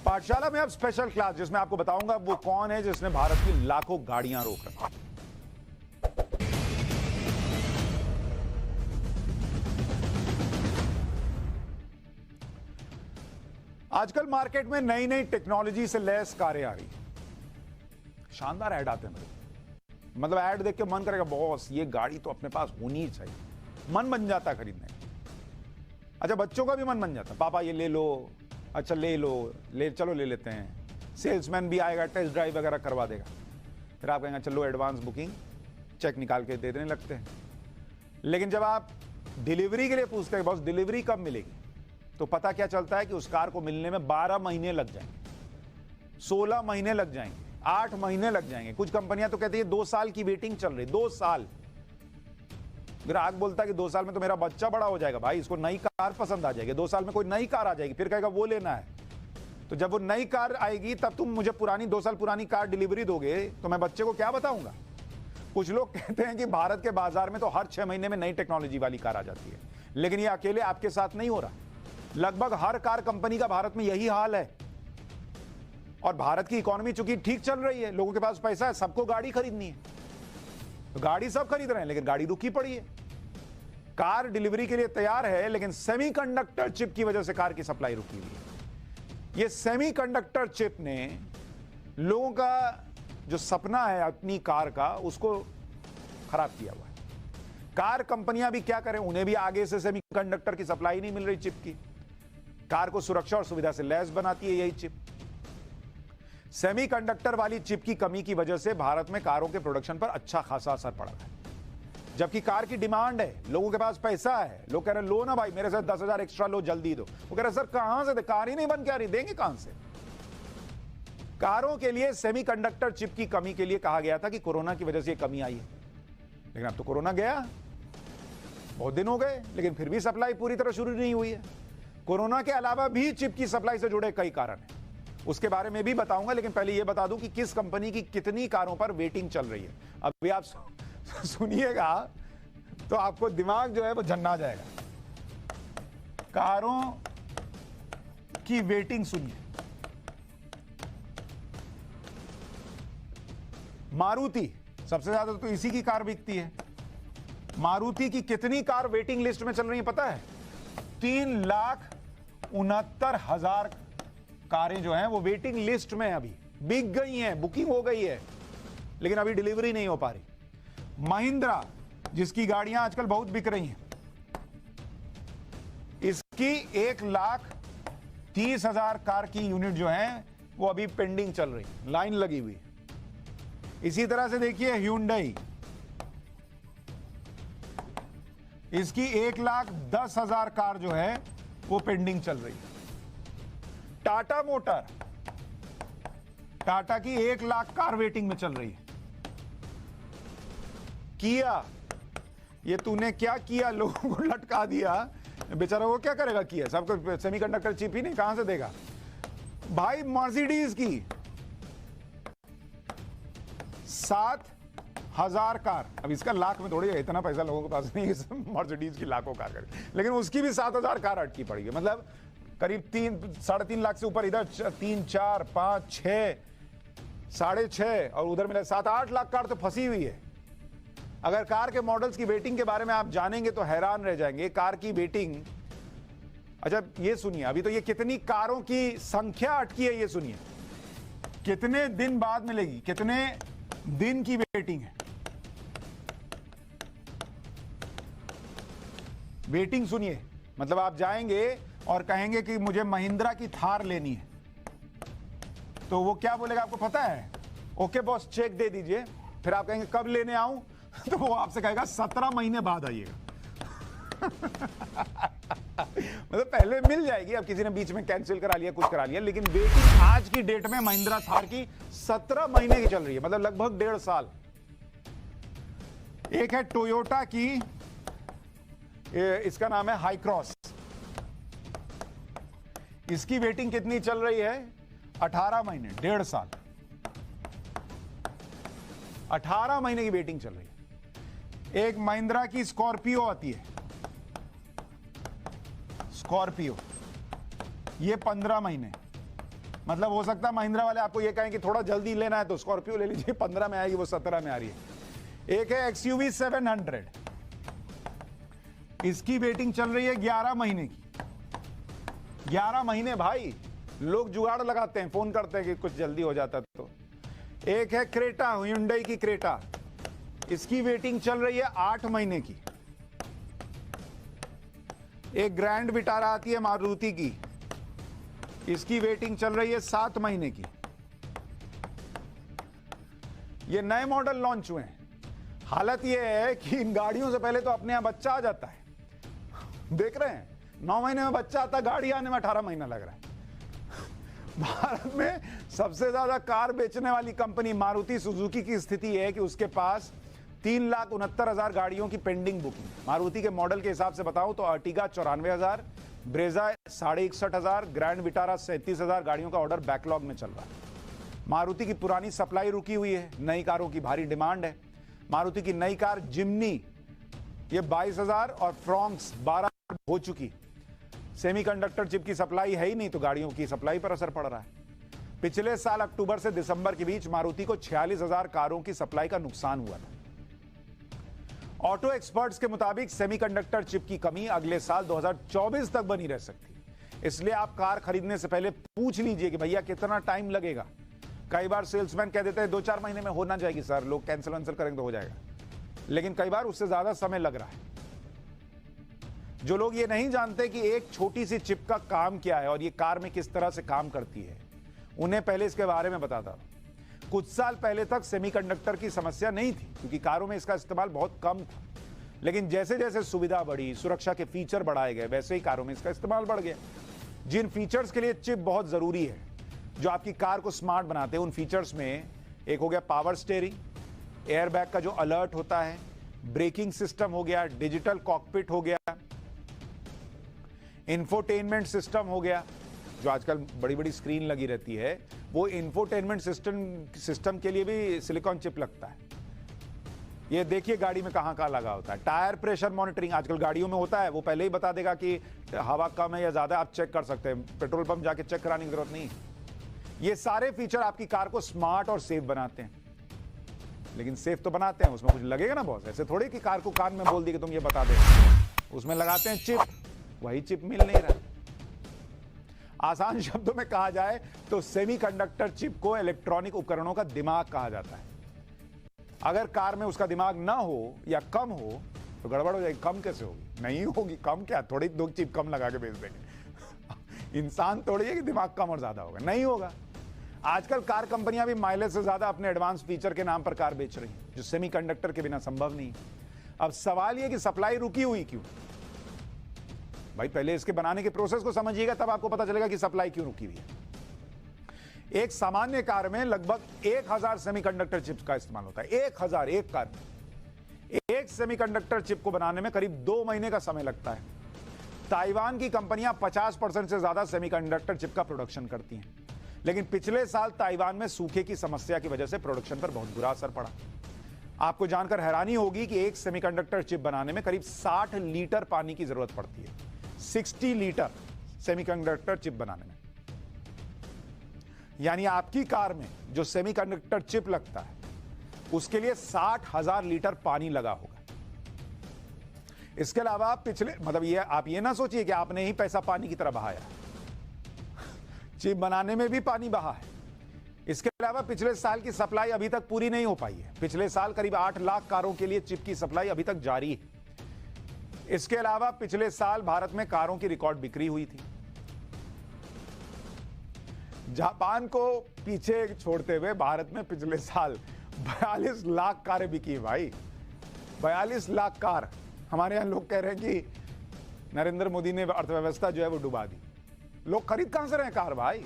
पाठशाला में अब स्पेशल क्लास जिसमें आपको बताऊंगा वो कौन है जिसने भारत की लाखों गाड़ियां रोक रखी। आजकल मार्केट में नई नई टेक्नोलॉजी से लैस कारें आ रही हैं। शानदार ऐड आते हैं मेरे, मतलब ऐड देख के मन करेगा बॉस ये गाड़ी तो अपने पास होनी ही चाहिए, मन बन जाता खरीदने। अच्छा बच्चों का भी मन बन जाता, पापा ये ले लो, अच्छा ले लो, चलो ले लेते हैं। सेल्समैन भी आएगा, टेस्ट ड्राइव वगैरह करवा देगा, फिर आप कहेंगे चलो एडवांस बुकिंग, चेक निकाल के दे देने लगते हैं। लेकिन जब आप डिलीवरी के लिए पूछते हैं बॉस डिलीवरी कब मिलेगी, तो पता क्या चलता है कि उस कार को मिलने में 12 महीने लग जाएंगे, 16 महीने लग जाएंगे, 8 महीने लग जाएंगे। कुछ कंपनियां तो कहती है 2 साल की वेटिंग चल रही, 2 साल। ग्राहक बोलता है कि 2 साल में तो मेरा बच्चा बड़ा हो जाएगा, भाई इसको नई कार पसंद आ जाएगी, 2 साल में कोई नई कार आ जाएगी, फिर कहेगा वो लेना है। तो जब वो नई कार आएगी तब तुम मुझे पुरानी 2 साल पुरानी कार डिलीवरी दोगे तो मैं बच्चे को क्या बताऊंगा। कुछ लोग कहते हैं कि भारत के बाजार में तो हर 6 महीने में नई टेक्नोलॉजी वाली कार आ जाती है, लेकिन ये अकेले आपके साथ नहीं हो रहा। लगभग हर कार कंपनी का भारत में यही हाल है। और भारत की इकोनॉमी चूंकि ठीक चल रही है, लोगों के पास पैसा है, सबको गाड़ी खरीदनी है, तो गाड़ी सब खरीद रहे हैं, लेकिन गाड़ी रुकी पड़ी है। कार डिलीवरी के लिए तैयार है, लेकिन सेमीकंडक्टर चिप की वजह से कार की सप्लाई रुकी हुई है। ये सेमीकंडक्टर चिप ने लोगों का जो सपना है अपनी कार का, उसको खराब किया हुआ है। कार कंपनियां भी क्या करें, उन्हें भी आगे से सेमीकंडक्टर की सप्लाई नहीं मिल रही चिप की। कार को सुरक्षा और सुविधा से लैस बनाती है यही चिप। सेमीकंडक्टर वाली चिप की कमी की वजह से भारत में कारों के प्रोडक्शन पर अच्छा खासा असर पड़ा है। जबकि कार की डिमांड है, लोगों के पास पैसा है, लोग कह रहे हैं लो ना भाई मेरे से 10,000 एक्स्ट्रा लो, जल्दी दो। वो कह रहे सर कहां से दे, कार ही नहीं बन के आ रही, देंगे कहां से। कारों के लिए सेमीकंडक्टर चिप की कमी के लिए कहा गया था कि कोरोना की वजह से यह कमी आई है, लेकिन अब तो कोरोना गया, बहुत दिन हो गए, लेकिन फिर भी सप्लाई पूरी तरह शुरू नहीं हुई है। कोरोना के अलावा भी चिप की सप्लाई से जुड़े कई कारण हैं, उसके बारे में भी बताऊंगा। लेकिन पहले यह बता दूं कि किस कंपनी की कितनी कारों पर वेटिंग चल रही है। अभी आप सुनिएगा तो आपको दिमाग जो है वो झन्ना जाएगा। कारों की वेटिंग सुनिए। मारुति सबसे ज्यादा तो इसी की कार बिकती है। मारुति की कितनी कार वेटिंग लिस्ट में चल रही है पता है? 3,69,000 कारें जो हैं वो वेटिंग लिस्ट में अभी बिक गई हैं, बुकिंग हो गई है, लेकिन अभी डिलीवरी नहीं हो पा रही। महिंद्रा जिसकी गाड़ियां आजकल बहुत बिक रही हैं, इसकी 1,30,000 कार की यूनिट जो है वो अभी पेंडिंग चल रही, लाइन लगी हुई। इसी तरह से देखिए Hyundai, इसकी 1,10,000 कार जो है वो पेंडिंग चल रही है। टाटा मोटर, टाटा की 1,00,000 कार वेटिंग में चल रही है। किया, ये तूने क्या किया, लोगों को लटका दिया, बेचारा वो क्या करेगा किया, सबको सेमीकंडक्टर चिप ही नहीं कहां से देगा भाई। मर्सिडीज की 7,000 कार, अब इसका लाख में थोड़ी है, इतना पैसा लोगों के पास नहीं है मर्सिडीज की लाखों कार करे, लेकिन उसकी भी 7,000 कार अटकी पड़ी है। मतलब करीब 3-3.5 लाख से ऊपर, इधर 3, 4, 5, 6, 6.5 और उधर मिला 7-8 लाख कार तो फंसी हुई है। अगर कार के मॉडल्स की वेटिंग के बारे में आप जानेंगे तो हैरान रह जाएंगे। कार की वेटिंग, अच्छा ये सुनिए, अभी तो ये कितनी कारों की संख्या अटकी है ये सुनिए, कितने दिन बाद मिलेगी, कितने दिन की वेटिंग है। वेटिंग सुनिए, मतलब आप जाएंगे और कहेंगे कि मुझे महिंद्रा की थार लेनी है, तो वो क्या बोलेगा आपको पता है? ओके बॉस चेक दे दीजिए। फिर आप कहेंगे कब लेने आऊं, तो वो आपसे कहेगा 17 महीने बाद आइएगा मतलब पहले मिल जाएगी, अब किसी ने बीच में कैंसिल करा लिया, कुछ करा लिया, लेकिन वेटिंग आज की डेट में महिंद्रा थार की 17 महीने की चल रही है, मतलब लगभग 1.5 साल। एक है टोयोटा की, इसका नाम है हाई क्रॉस, इसकी वेटिंग कितनी चल रही है? 18 महीने, 1.5 साल, 18 महीने की वेटिंग चल रही है। एक महिंद्रा की स्कॉर्पियो आती है, स्कॉर्पियो, ये 15 महीने, मतलब हो सकता है महिंद्रा वाले आपको ये कहें कि थोड़ा जल्दी लेना है तो स्कॉर्पियो ले लीजिए, 15 में आएगी वो 17 में आ रही है। एक है एक्सयूवी 700, इसकी वेटिंग चल रही है 11 महीने की। 11 महीने भाई, लोग जुगाड़ लगाते हैं, फोन करते हैं कि कुछ जल्दी हो जाता तो। एक है क्रेटा, हुंडई की क्रेटा, इसकी वेटिंग चल रही है 8 महीने की। एक ग्रैंड विटारा आती है मारुति की, इसकी वेटिंग चल रही है 7 महीने की। ये नए मॉडल लॉन्च हुए हैं। हालत ये है कि इन गाड़ियों से पहले तो अपने यहां बच्चा आ जाता है, देख रहे हैं 9 महीने में बच्चा आता, गाड़ी आने में 18 महीना लग रहा है। भारत में सबसे ज्यादा कार बेचने वाली कंपनी मारुति सुजुकी की स्थिति है कि उसके पास 3,69,000 गाड़ियों की पेंडिंग बुकिंग। मारुति के मॉडल के हिसाब से बताऊं तो अर्टिगा 94,000, ब्रेजा 61,500, ग्रैंड विटारा 37,000 गाड़ियों का ऑर्डर बैकलॉग में चल रहा है। मारुति की पुरानी सप्लाई रुकी हुई है, नई कारों की भारी डिमांड है। मारुति की नई कार जिम्नी ये 22,000 और फ्रॉन्क्स 12,000 हो चुकी। सेमीकंडक्टर चिप की सप्लाई है ही नहीं तो गाड़ियों की सप्लाई पर असर पड़ रहा है। पिछले साल अक्टूबर से दिसंबर के बीच मारुति को 46,000 कारों की सप्लाई का नुकसान हुआ था। ऑटो एक्सपर्ट्स के मुताबिक सेमीकंडक्टर चिप की कमी अगले साल 2024 तक बनी रह सकती। इसलिए आप कार खरीदने से पहले पूछ लीजिए कि भैया कितना टाइम लगेगा। कई बार सेल्समैन कह देते हैं 2-4 महीने में होना जाएगी सर, लोग कैंसिल वैंसिल करेंगे तो हो जाएगा, लेकिन कई बार उससे ज्यादा समय लग रहा है। जो लोग ये नहीं जानते कि एक छोटी सी चिप का काम क्या है और ये कार में किस तरह से काम करती है, उन्हें पहले इसके बारे में बताता हूं। कुछ साल पहले तक सेमीकंडक्टर की समस्या नहीं थी क्योंकि कारों में इसका इस्तेमाल बहुत कम था, लेकिन जैसे जैसे सुविधा बढ़ी, सुरक्षा के फीचर बढ़ाए गए, वैसे ही कारों में इसका इस्तेमाल बढ़ गया। जिन फीचर्स के लिए चिप बहुत जरूरी है, जो आपकी कार को स्मार्ट बनाते हैं, उन फीचर्स में एक हो गया पावर स्टीयरिंग, एयरबैग का जो अलर्ट होता है, ब्रेकिंग सिस्टम हो गया, डिजिटल कॉकपिट हो गया, इंफोटेनमेंट सिस्टम हो गया, जो आजकल बड़ी बड़ी स्क्रीन लगी रहती है, वो इंफोटेनमेंट सिस्टम के लिए भी सिलिकॉन चिप लगता है। ये देखिए गाड़ी में कहां कहां लगा होता है। टायर प्रेशर मॉनिटरिंग आजकल गाड़ियों में होता है, वो पहले ही बता देगा कि हवा कम है या ज्यादा, आप चेक कर सकते हैं, पेट्रोल पंप जाके चेक कराने की जरूरत नहीं। ये सारे फीचर आपकी कार को स्मार्ट और सेफ बनाते हैं। लेकिन सेफ तो बनाते हैं, उसमें कुछ लगेगा ना बॉस, ऐसे थोड़ी कि कार को कान में बोल दी कि तुम ये बता दे। उसमें लगाते हैं चिप, वही चिप मिल नहीं रहा। आसान शब्दों में कहा जाए तो सेमीकंडक्टर चिप को इलेक्ट्रॉनिक उपकरणों का दिमाग कहा जाता है। अगर कार में उसका दिमाग ना हो या कम हो तो गड़बड़ हो जाएगी। कम कैसे होगी? नहीं होगी। कम क्या, थोड़ी 2 चिप कम लगा के बेच देंगे। इंसान थोड़ी है कि दिमाग कम और ज्यादा होगा, नहीं होगा। आजकल कार कंपनियां भी माइलेज से ज्यादा अपने एडवांस फीचर के नाम पर कार बेच रही हैं, जो सेमीकंडक्टर के बिना संभव नहीं। अब सवाल यह कि सप्लाई रुकी हुई क्यों? भाई पहले इसके बनाने के प्रोसेस को समझिएगा, तब आपको पता चलेगा कि सप्लाई क्यों रुकी हुई है। एक सामान्य कार में लगभग 1000 सेमीकंडक्टर चिप्स का इस्तेमाल होता है। 1000 एक कार में। एक सेमीकंडक्टर चिप को बनाने में करीब 2 महीने का समय लगता है। ताइवान की कंपनियां 50% से ज्यादा सेमीकंडक्टर चिप का प्रोडक्शन करती हैं, लेकिन पिछले साल ताइवान में सूखे की समस्या की वजह से प्रोडक्शन पर बहुत बुरा असर पड़ा। आपको जानकर हैरानी होगी कि एक सेमीकंडक्टर चिप बनाने में करीब 60 लीटर पानी की जरूरत पड़ती है। 60 लीटर सेमीकंडक्टर चिप बनाने में, यानी आपकी कार में जो सेमीकंडक्टर चिप लगता है उसके लिए 60,000 लीटर पानी लगा होगा। इसके अलावा पिछले ये आप ये ना सोचिए कि आपने ही पैसा पानी की तरह बहाया। चिप बनाने में भी पानी बहा है। इसके अलावा पिछले साल की सप्लाई अभी तक पूरी नहीं हो पाई है। पिछले साल करीब 8 लाख कारों के लिए चिप की सप्लाई अभी तक जारी है। इसके अलावा पिछले साल भारत में कारों की रिकॉर्ड बिक्री हुई थी। जापान को पीछे छोड़ते हुए भारत में पिछले साल 42 लाख कारें बिकी है भाई। 42 लाख कार। हमारे यहां लोग कह रहे हैं कि नरेंद्र मोदी ने अर्थव्यवस्था जो है वो डुबा दी। लोग खरीद कहां से रहे हैं कार भाई?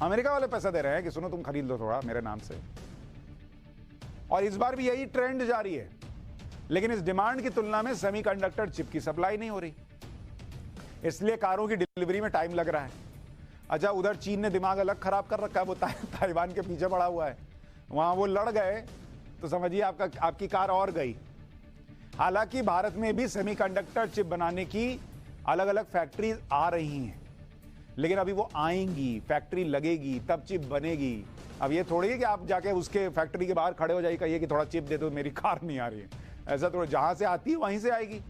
अमेरिका वाले पैसा दे रहे हैं कि सुनो तुम खरीद लो थोड़ा मेरे नाम से। और इस बार भी यही ट्रेंड जारी है, लेकिन इस डिमांड की तुलना में सेमीकंडक्टर चिप की सप्लाई नहीं हो रही, इसलिए कारों की डिलीवरी में टाइम लग रहा है। अच्छा, उधर चीन ने दिमाग अलग खराब कर रखा है, वो ताइवान के पीछे पड़ा हुआ है। वहां वो लड़ गए तो समझिए आपकी कार और गई। हालांकि भारत में भी सेमीकंडक्टर चिप बनाने की अलग अलग फैक्ट्रीज आ रही हैं, लेकिन अभी वो आएंगी, फैक्ट्री लगेगी, तब चिप बनेगी। अब ये थोड़ी है कि आप जाके उसके फैक्ट्री के बाहर खड़े हो जाइए, कहिए कि थोड़ा चिप दे दो, मेरी कार नहीं आ रही है। ऐसा तो जहां से आती है वहीं से आएगी।